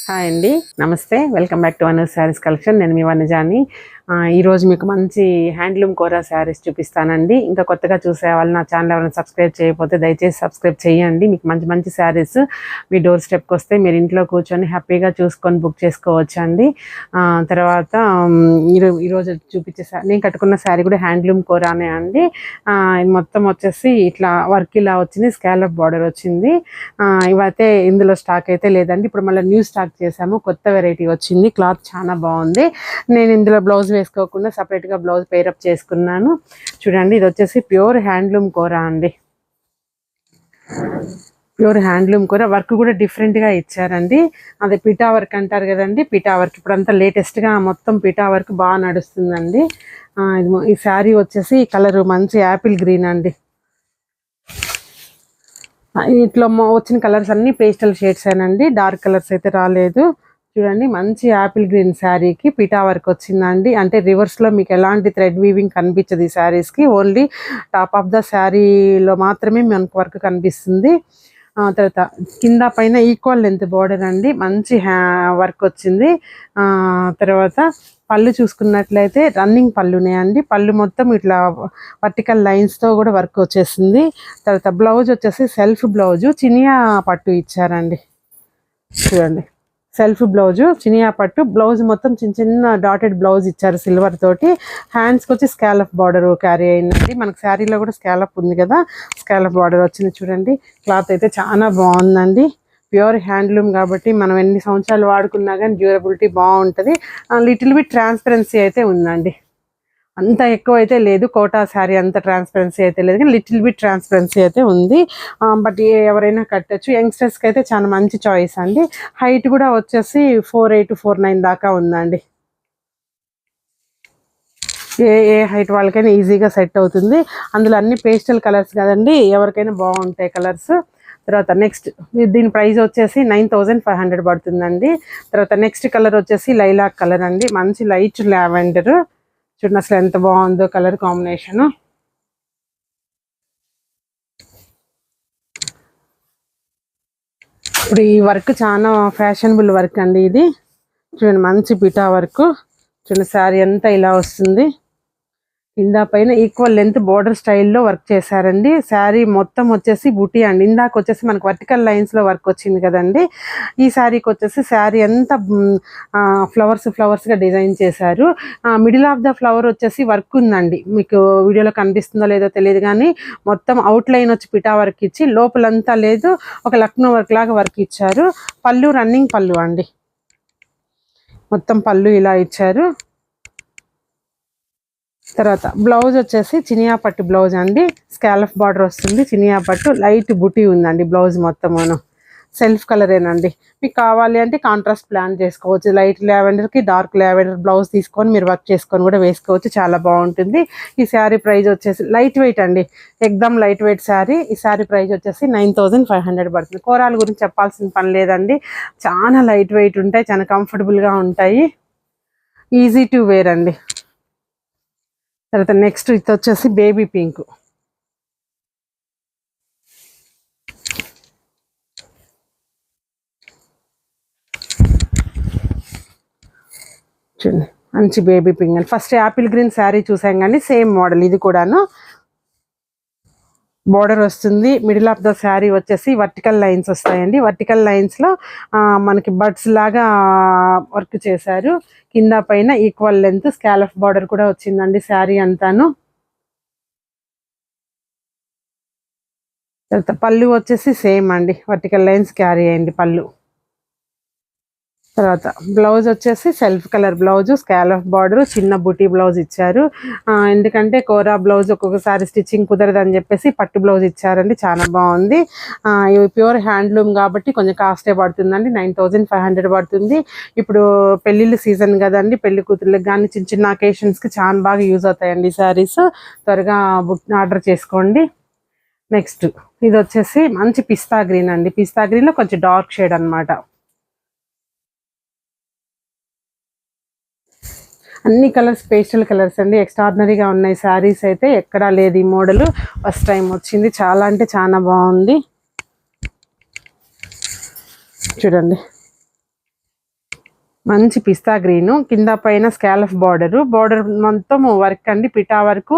Hi అండి, నమస్తే. Welcome back to Anu's sari collection. నేను మీ వనజాని. ఈరోజు మీకు మంచి హ్యాండ్లూమ్ కోరా శారీస్ చూపిస్తానండి. ఇంకా కొత్తగా చూసే వాళ్ళు నా ఛానల్ ఎవరైనా సబ్స్క్రైబ్ చేయకపోతే దయచేసి సబ్స్క్రైబ్ చేయండి. మీకు మంచి మంచి శారీస్ మీ డోర్ స్టెప్కి వస్తే మీరు ఇంట్లో కూర్చొని హ్యాపీగా చూసుకొని బుక్ చేసుకోవచ్చు అండి. తర్వాత ఈరోజు చూపించే నేను కట్టుకున్న శారీ కూడా హ్యాండ్లూమ్ కోరానే అండి. మొత్తం వచ్చేసి ఇట్లా వర్క్ ఇలా వచ్చింది, స్కాలప్ బార్డర్ వచ్చింది. ఇవైతే ఇందులో స్టాక్ అయితే లేదండి. ఇప్పుడు మళ్ళీ న్యూ స్టాక్ చేసాము, కొత్త వెరైటీ వచ్చింది. క్లాత్ చాలా బాగుంది. నేను ఇందులో బ్లౌజ్ వేసుకోకుండా సపరేట్గా బ్లౌజ్ పేరప్ చేసుకున్నాను. చూడండి, ఇది వచ్చేసి ప్యూర్ హ్యాండ్లూమ్ కోరా అండి. ప్యూర్ హ్యాండ్లూమ్ కూర వర్క్ కూడా డిఫరెంట్గా ఇచ్చారండి. అదే పిటా వర్క్ అంటారు కదండి, పిటా వర్క్ ఇప్పుడంతా లేటెస్ట్గా మొత్తం పిటా వర్క్ బాగా నడుస్తుందండి. ఈ శారీ వచ్చేసి కలర్ మంచి యాపిల్ గ్రీన్ అండి. ఇట్లా వచ్చిన కలర్స్ అన్ని పేస్టల్ షేడ్స్ ఏనండి, డార్క్ కలర్స్ అయితే రాలేదు. చూడండి, మంచి యాపిల్ గ్రీన్ శారీకి పిటా వర్క్ వచ్చిందండి. అంటే రివర్స్లో మీకు ఎలాంటి థ్రెడ్ వీవింగ్ కనిపించదు ఈ శారీస్కి, ఓన్లీ టాప్ ఆఫ్ ద శారీలో మాత్రమే మనకు వర్క్ కనిపిస్తుంది. తర్వాత కింద పైన ఈక్వల్ లెంత్ బార్డర్ అండి, మంచి వర్క్ వచ్చింది. తర్వాత పళ్ళు చూసుకున్నట్లయితే రన్నింగ్ పళ్ళునే అండి. పళ్ళు మొత్తం ఇట్లా వర్టికల్ లైన్స్తో కూడా వర్క్ వచ్చేసింది. తర్వాత బ్లౌజ్ వచ్చేసి సెల్ఫ్ బ్లౌజు చినియా పట్టు ఇచ్చారండి. చూడండి, సెల్ఫ్ బ్లౌజు చినియా పట్టు, బ్లౌజ్ మొత్తం చిన్న చిన్న డాటెడ్ బ్లౌజ్ ఇచ్చారు సిల్వర్ తోటి. హ్యాండ్స్కి వచ్చి స్కాలప్ బార్డర్ క్యారీ అయిందండి. మనకు శారీలో కూడా స్కాలప్ ఉంది కదా, స్కాలప్ బార్డర్ వచ్చింది. చూడండి, క్లాత్ అయితే చాలా బాగుందండి. ప్యూర్ హ్యాండ్లూమ్ కాబట్టి మనం ఎన్ని సంవత్సరాలు వాడుకున్నా కానీ డ్యూరబిలిటీ బాగుంటుంది. లిటిల్ బిట్ ట్రాన్స్పరెన్సీ అయితే ఉందండి, అంత ఎక్కువ అయితే లేదు. కోటా శారీ అంత ట్రాన్స్పరెన్సీ అయితే లేదు, కానీ లిటిల్ బిట్ ట్రాన్స్పరెన్సీ అయితే ఉంది. బట్ ఎవరైనా కట్టచ్చు. యంగ్స్టర్స్కి అయితే చాలా మంచి చాయిస్ అండి. హైట్ కూడా వచ్చేసి 4'8" 4'9" దాకా ఉందండి. ఏ హైట్ వాళ్ళకైనా ఈజీగా సెట్ అవుతుంది. అందులో అన్ని పేస్టల్ కలర్స్ కదండి, ఎవరికైనా బాగుంటాయి కలర్స్. తర్వాత నెక్స్ట్ దీని ప్రైస్ వచ్చేసి 9500 పడుతుందండి. తర్వాత నెక్స్ట్ కలర్ వచ్చేసి లైలాక్ కలర్ అండి, మంచి లైట్ లావెండర్. చూడండి అసలు ఎంత బాగుందో కలర్ కాంబినేషను. ఇప్పుడు ఈ వర్క్ చాలా ఫ్యాషనబుల్ వర్క్ అండి. ఇది చూడండి, మంచి పిటా వర్క్. చూడండి, శారీ అంతా ఇలా వస్తుంది. కింద పైన ఈక్వల్ లెంత్ బోర్డర్ స్టైల్లో వర్క్ చేశారండి. శారీ మొత్తం వచ్చేసి బుటీ అండి. ఇందాక వచ్చేసి మనకు వర్టికల్ లైన్స్లో వర్క్ వచ్చింది కదండి, ఈ శారీకి వచ్చేసి శారీ అంతా ఫ్లవర్స్గా డిజైన్ చేశారు. మిడిల్ ఆఫ్ ద ఫ్లవర్ వచ్చేసి వర్క్ ఉందండి, మీకు వీడియోలో కనిపిస్తుందో లేదో తెలియదు కానీ మొత్తం అవుట్ లైన్ వచ్చి పిటా వర్క్ ఇచ్చి లోపలంతా లేదు, ఒక లక్నో వర్క్ లాగా వర్క్ ఇచ్చారు. పళ్ళు రన్నింగ్ పళ్ళు అండి, మొత్తం పళ్ళు ఇలా ఇచ్చారు. తర్వాత బ్లౌజ్ వచ్చేసి చినియా పట్టు బ్లౌజ్ అండి, స్కాలఫ్ బార్డర్ వస్తుంది. చినియా పట్టు లైట్ బుటీ ఉందండి. బ్లౌజ్ మొత్తమును సెల్ఫ్ కలరేనండి. మీకు కావాలి అంటే కాంట్రాస్ట్ ప్లాన్ చేసుకోవచ్చు. లైట్ లావెండర్కి డార్క్ లావెండర్ బ్లౌజ్ తీసుకొని మీరు వర్క్ చేసుకొని కూడా వేసుకోవచ్చు, చాలా బాగుంటుంది. ఈ శారీ ప్రైస్ వచ్చేసి లైట్ వెయిట్ అండి, ఎక్దమ్ లైట్ వెయిట్ శారీ. ఈ శారీ ప్రైస్ వచ్చేసి 9500 పడుతుంది. కూరాల గురించి చెప్పాల్సిన పని లేదండి, చాలా లైట్ వెయిట్ ఉంటాయి, చాలా కంఫర్టబుల్గా ఉంటాయి, ఈజీ టు వేర్ అండి. తర్వాత నెక్స్ట్ ఇది వచ్చేసి బేబీ పింక్. చూడండి, మంచి బేబీ పింక్ అండి. ఫస్ట్ యాపిల్ గ్రీన్ శారీ చూసాం కానీ సేమ్ మోడల్ ఇది కూడాను. బోర్డర్ వస్తుంది. మిడిల్ ఆఫ్ ద శారీ వచ్చేసి వర్టికల్ లైన్స్ వస్తాయండి. వర్టికల్ లైన్స్లో మనకి బడ్స్ లాగా వర్క్ చేశారు. కింద పైన ఈక్వల్ లెంత్ స్కాలఫ్ బార్డర్ కూడా వచ్చిందండి శారీ అంతాను. తర్వాత పళ్ళు వచ్చేసి సేమ్ అండి, వర్టికల్ లైన్స్ క్యారీ అయ్యింది పళ్ళు. తర్వాత బ్లౌజ్ వచ్చేసి self colour blouse, scallop border, చిన్న బుటీ బ్లౌజ్ ఇచ్చారు. ఎందుకంటే కోరా బ్లౌజ్ ఒక్కొక్కసారి స్టిచ్చింగ్ కుదరదని చెప్పేసి పట్టు బ్లౌజ్ ఇచ్చారండి, చాలా బాగుంది. ఇవి ప్యూర్ హ్యాండ్లూమ్ కాబట్టి కొంచెం కాస్టే పడుతుందండి, 9500 పడుతుంది. ఇప్పుడు పెళ్ళిళ్ళ సీజన్ కదండి, పెళ్లి కూతుర్లకు కానీ చిన్న చిన్న అకేషన్స్కి చాలా బాగా యూజ్ అవుతాయండి శారీస్. త్వరగా ఆర్డర్ చేసుకోండి. నెక్స్ట్ ఇది వచ్చేసి మంచి పిస్తా గ్రీన్ అండి. పిస్తా గ్రీన్లో కొంచెం డార్క్ షేడ్ అనమాట. అన్ని కలర్స్ పేస్టల్ కలర్స్ అండి, ఎక్స్ట్రాడినరీగా ఉన్నాయి శారీస్ అయితే, ఎక్కడా లేదు ఈ మోడల్, ఫస్ట్ టైం వచ్చింది. చాలా అంటే చాలా బాగుంది. చూడండి, మంచి పిస్తా గ్రీన్, కింద పైన స్కాలఫ్ బార్డర్ మొత్తం వర్క్ అండి, పిటా వర్క్.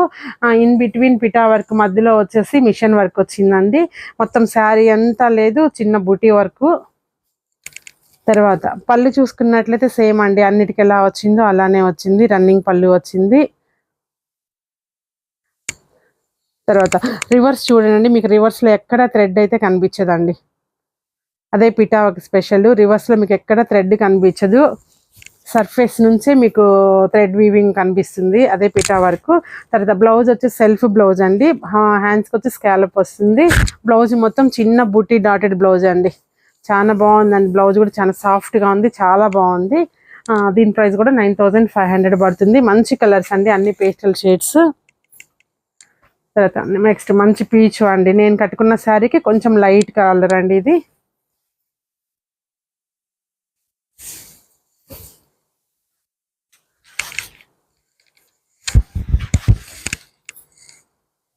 ఇన్ బిట్వీన్ పిటా వర్క్ మధ్యలో వచ్చేసి మిషన్ వర్క్ వచ్చిందండి. మొత్తం శారీ అంతా లేదు, చిన్న బూటీ వర్క్. తర్వాత పళ్ళు చూసుకున్నట్లయితే సేమ్ అండి, అన్నిటికి ఎలా వచ్చిందో అలానే వచ్చింది, రన్నింగ్ పళ్ళు వచ్చింది. తర్వాత రివర్స్ చూడండి, మీకు రివర్స్లో ఎక్కడ థ్రెడ్ అయితే కనిపించదండి. అదే పిటా వర్క్ స్పెషల్. రివర్స్లో మీకు ఎక్కడ థ్రెడ్ కనిపించదు, సర్ఫేస్ నుంచే మీకు థ్రెడ్ వీవింగ్ కనిపిస్తుంది, అదే పిటా వర్క్. తర్వాత బ్లౌజ్ వచ్చి సెల్ఫ్ బ్లౌజ్ అండి, హ్యాండ్స్కి వచ్చి స్కాలప్ వస్తుంది. బ్లౌజ్ మొత్తం చిన్న బూటీ డాటెడ్ బ్లౌజ్ అండి, చాలా బాగుందండి. బ్లౌజ్ కూడా చాలా సాఫ్ట్గా ఉంది, చాలా బాగుంది. దీని ప్రైస్ కూడా 9500 పడుతుంది. మంచి కలర్స్ అండి, అన్ని పేస్టల్ షేడ్స్. తర్వాత నెక్స్ట్ మంచి పీచ్ అండి, నేను కట్టుకున్న శారీకి కొంచెం లైట్ కలర్ అండి ఇది.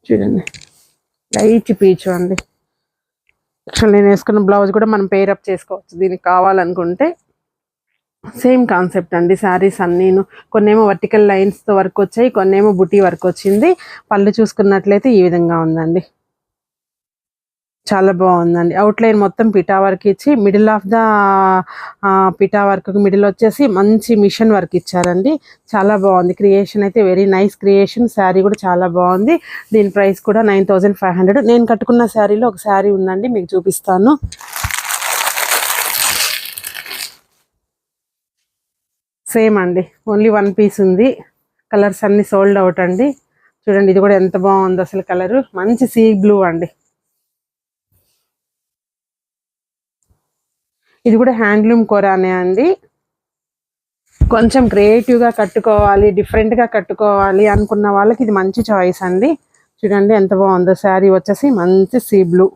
చూడండి లైట్ పీచ్ అండి. యాక్చువల్ నేను వేసుకున్న బ్లౌజ్ కూడా మనం పేరప్ చేసుకోవచ్చు దీనికి కావాలనుకుంటే. సేమ్ కాన్సెప్ట్ అండి శారీస్ అన్నీను. కొన్నేమో వర్టికల్ లైన్స్తో వర్క్ వచ్చాయి, కొన్నేమో బుటీ వర్క్ వచ్చింది. పళ్ళు చూసుకున్నట్లయితే ఈ విధంగా ఉందండి, చాలా బాగుందండి. అవుట్లైన్ మొత్తం పిటా వర్క్ ఇచ్చి middle of the పిటా work middle వచ్చేసి మంచి మిషన్ వర్క్ ఇచ్చారండి, చాలా బాగుంది. క్రియేషన్ అయితే వెరీ నైస్ క్రియేషన్. శారీ కూడా చాలా బాగుంది. దీని ప్రైస్ కూడా 9500. నేను కట్టుకున్న శారీలో ఒక శారీ ఉందండి, మీకు చూపిస్తాను. సేమ్ అండి, ఓన్లీ 1 పీస్ ఉంది. కలర్స్ అన్ని సోల్డ్ అవుట్ అండి. చూడండి ఇది కూడా ఎంత బాగుంది అసలు కలరు, మంచి సీ బ్లూ అండి. ఇది కూడా హ్యాండ్లూమ్ కోరానే అండి. కొంచెం క్రియేటివ్గా కట్టుకోవాలి, డిఫరెంట్గా కట్టుకోవాలి అనుకున్న వాళ్ళకి ఇది మంచి చాయిస్ అండి. చూడండి ఎంత బాగుందో. శారీ వచ్చేసి మంచి సీ బ్లూ.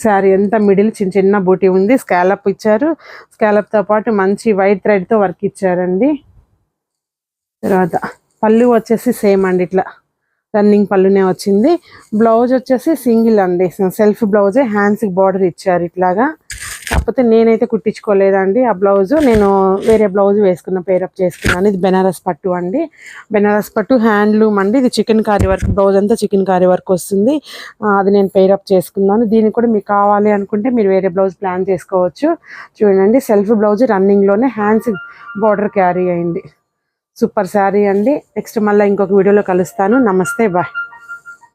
శారీ ఎంత మిడిల్ చిన్న చిన్న బూటీ ఉంది, స్కాలప్ ఇచ్చారు. స్కాలప్తో పాటు మంచి వైట్ థ్రెడ్తో వర్క్ ఇచ్చారండి. తర్వాత పళ్ళు వచ్చేసి సేమ్ అండి, ఇట్లా రన్నింగ్ పళ్ళునే వచ్చింది. బ్లౌజ్ వచ్చేసి సింగిల్ అండి, సెల్ఫ్ బ్లౌజే, హ్యాండ్స్కి బార్డర్ ఇచ్చారు ఇట్లాగా. కాకపోతే నేనైతే కుట్టించుకోలేదండి ఆ బ్లౌజు, నేను వేరే బ్లౌజ్ వేసుకున్న, పేరప్ చేసుకున్నాను. ఇది బెనారస్ పట్టు అండి, బెనారస్ పట్టు హ్యాండ్లూమ్ అండి. ఇది చికెన్ కారీ వర్క్, బ్లౌజ్ అంతా చికెన్ కారీ వర్క్ వస్తుంది. అది నేను పేరప్ చేసుకున్నాను. దీనికి కూడా మీకు కావాలి అనుకుంటే మీరు వేరే బ్లౌజ్ ప్లాన్ చేసుకోవచ్చు. చూడండి సెల్ఫ్ బ్లౌజ్ రన్నింగ్లోనే హ్యాండ్స్ బార్డర్ క్యారీ అయింది. సూపర్ శారీ అండి. నెక్స్ట్ మళ్ళీ ఇంకొక వీడియోలో కలుస్తాను. నమస్తే, బాయ్.